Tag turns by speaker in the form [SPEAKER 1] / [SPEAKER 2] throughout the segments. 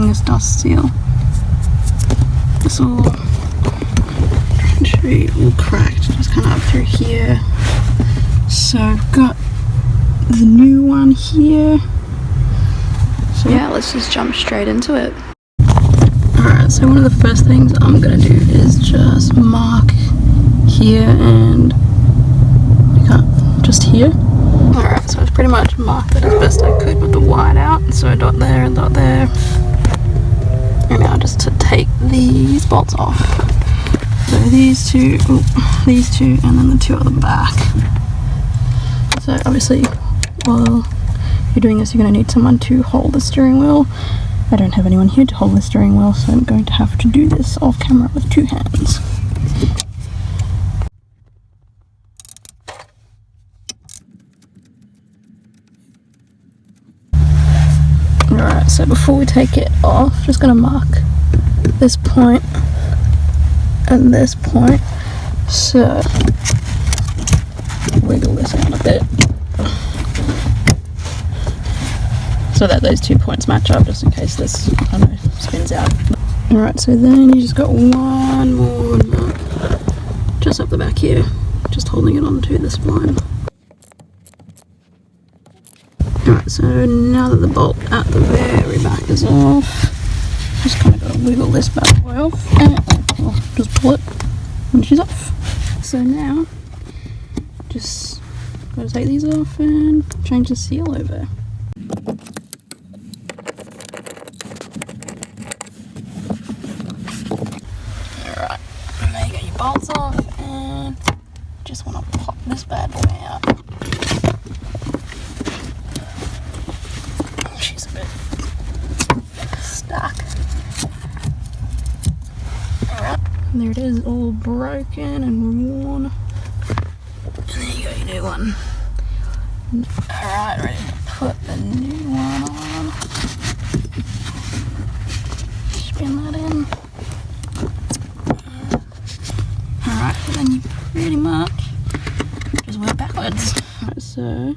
[SPEAKER 1] using this dust seal. It's all, trying to show you, all cracked, just kind of up through here. So I've got the new one here. So yeah, let's just jump straight into it. Alright, so one of the first things I'm gonna do is just mark here and just here. Alright, so I've pretty much marked it as best I could with the white out. So dot there and dot there. And now just to take these bolts off. So these two, and then the two at the back. So obviously, while you're doing this, you're going to need someone to hold the steering wheel. I don't have anyone here to hold the steering wheel, so I'm going to have to do this off camera with two hands. Alright, so before we take it off, just going to mark this point and this point. So wiggle this out a bit so that those 2 points match up, just in case this, I don't know, spins out. Alright, so then you just got one more mark just up the back here, just holding it onto the spline. Alright, so now that the bolt at the very back is off, just kind of got to wiggle this bad boy off and just pull it when she's off. So now, just got to take these off and change the seal over. Alright, now you got your bolts off and just want to pop this bad boy out. She's a bit stuck. Alright, there it is, all broken and worn. And there you go, your new one. Alright, ready to put the new one on. Spin that in. Alright, then you pretty much just work backwards. Alright, so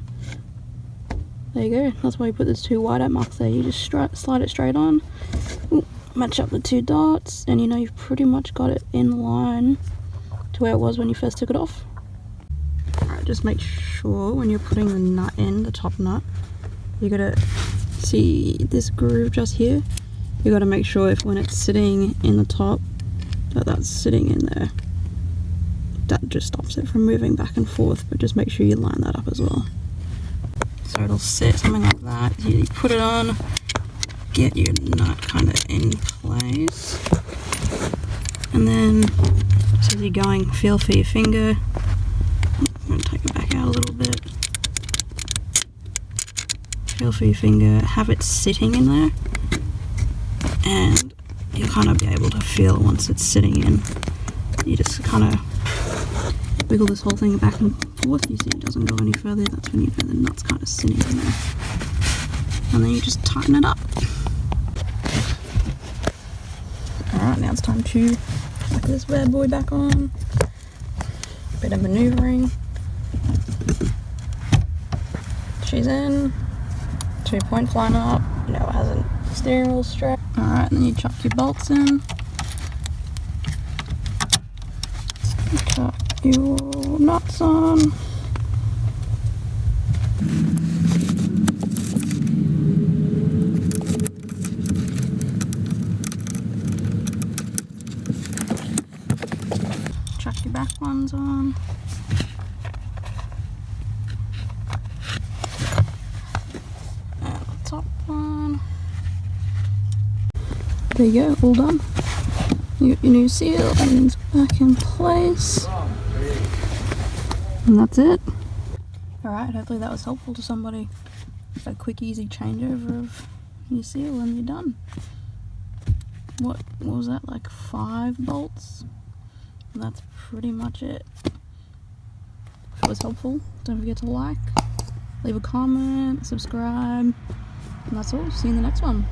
[SPEAKER 1] there you go. That's why you put those two white out marks there. You just slide it straight on. Ooh, match up the two dots, and you know you've pretty much got it in line to where it was when you first took it off. Alright, just make sure when you're putting the nut in, the top nut, you gotta see this groove just here. You gotta make sure if when it's sitting in the top, that's sitting in there. That just stops it from moving back and forth, but just make sure you line that up as well. So it'll sit something like that. You put it on, get your nut kind of in place, and then just as you're going, feel for your finger. I'm going to take it back out a little bit. Feel for your finger, have it sitting in there, and you'll kind of be able to feel once it's sitting in. You just kind of wiggle this whole thing back and forth. You see it doesn't go any further. That's when you know the nut's kind of sitting in there. And then you just tighten it up. Alright, now it's time to put this bad boy back on. Bit of maneuvering. She's in. 2 points line up. You know it has a steering wheel strap. Alright, and then you chuck your bolts in. Chuck your nuts on. Chuck your back ones on. And the top one. There you go, all done. You got your new seal, everything's back in place. And that's it. Alright, hopefully that was helpful to somebody. A quick, easy changeover of your seal and you're done. What was that, like 5 bolts? And that's pretty much it. If it was helpful, don't forget to like, leave a comment, subscribe, and that's all. See you in the next one.